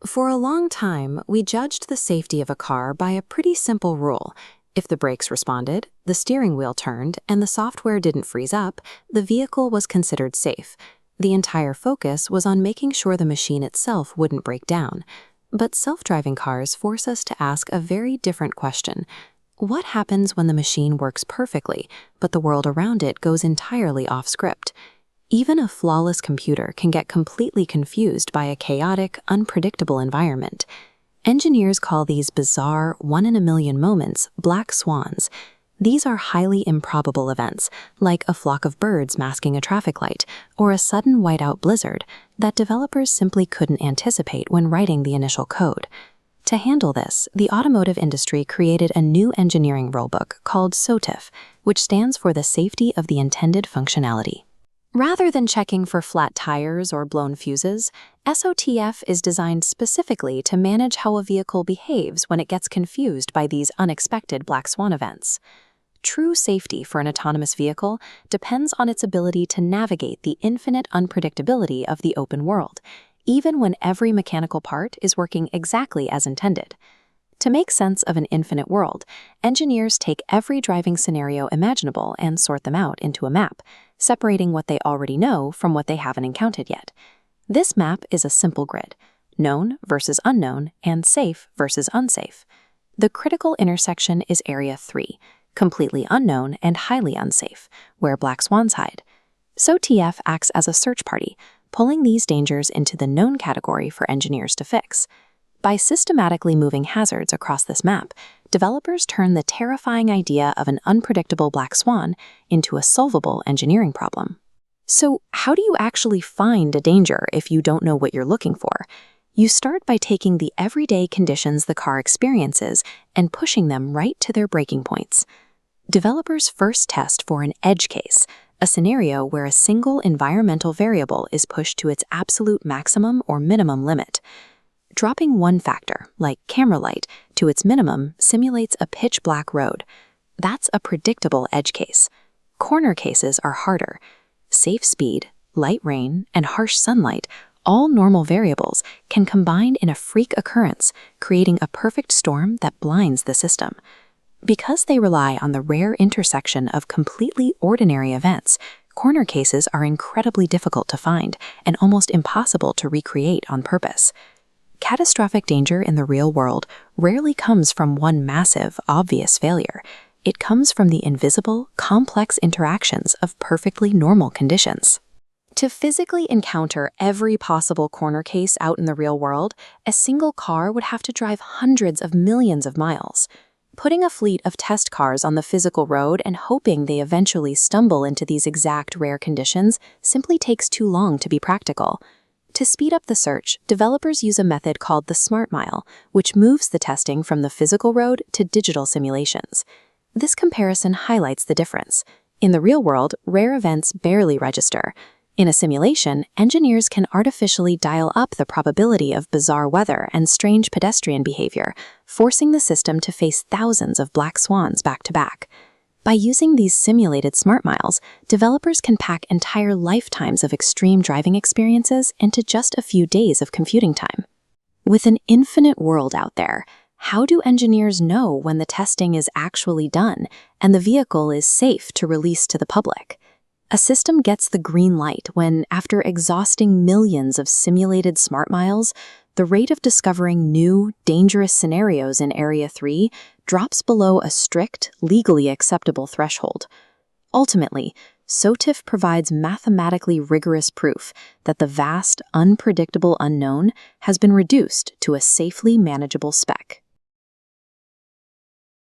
For a long time, we judged the safety of a car by a pretty simple rule. If the brakes responded, the steering wheel turned, and the software didn't freeze up, the vehicle was considered safe. The entire focus was on making sure the machine itself wouldn't break down. But self-driving cars force us to ask a very different question. What happens when the machine works perfectly, but the world around it goes entirely off script? Even a flawless computer can get completely confused by a chaotic, unpredictable environment. Engineers call these bizarre, one-in-a-million moments black swans. These are highly improbable events, like a flock of birds masking a traffic light, or a sudden whiteout blizzard, that developers simply couldn't anticipate when writing the initial code. To handle this, the automotive industry created a new engineering rulebook called SOTIF, which stands for the Safety of the Intended Functionality. Rather than checking for flat tires or blown fuses, SOTF is designed specifically to manage how a vehicle behaves when it gets confused by these unexpected black swan events. True safety for an autonomous vehicle depends on its ability to navigate the infinite unpredictability of the open world, even when every mechanical part is working exactly as intended. To make sense of an infinite world, engineers take every driving scenario imaginable and sort them out into a map, separating what they already know from what they haven't encountered yet. This map is a simple grid: known versus unknown and safe versus unsafe. The critical intersection is Area 3, completely unknown and highly unsafe, where black swans hide. SOTF acts as a search party, pulling these dangers into the known category for engineers to fix. By systematically moving hazards across this map, developers turn the terrifying idea of an unpredictable black swan into a solvable engineering problem. So, how do you actually find a danger if you don't know what you're looking for? You start by taking the everyday conditions the car experiences and pushing them right to their breaking points. Developers first test for an edge case, a scenario where a single environmental variable is pushed to its absolute maximum or minimum limit. Dropping one factor, like camera light, to its minimum simulates a pitch-black road. That's a predictable edge case. Corner cases are harder. Safe speed, light rain, and harsh sunlight, all normal variables, can combine in a freak occurrence, creating a perfect storm that blinds the system. Because they rely on the rare intersection of completely ordinary events, corner cases are incredibly difficult to find and almost impossible to recreate on purpose. Catastrophic danger in the real world rarely comes from one massive, obvious failure. It comes from the invisible, complex interactions of perfectly normal conditions. To physically encounter every possible corner case out in the real world, a single car would have to drive hundreds of millions of miles. Putting a fleet of test cars on the physical road and hoping they eventually stumble into these exact rare conditions simply takes too long to be practical. To speed up the search, developers use a method called the Smart Mile, which moves the testing from the physical road to digital simulations. This comparison highlights the difference. In the real world, rare events barely register. In a simulation, engineers can artificially dial up the probability of bizarre weather and strange pedestrian behavior, forcing the system to face thousands of black swans back to back. By using these simulated smart miles, developers can pack entire lifetimes of extreme driving experiences into just a few days of computing time. With an infinite world out there, how do engineers know when the testing is actually done and the vehicle is safe to release to the public? A system gets the green light when, after exhausting millions of simulated smart miles, the rate of discovering new, dangerous scenarios in Area 3 drops below a strict, legally acceptable threshold. Ultimately, SOTIF provides mathematically rigorous proof that the vast, unpredictable unknown has been reduced to a safely manageable spec.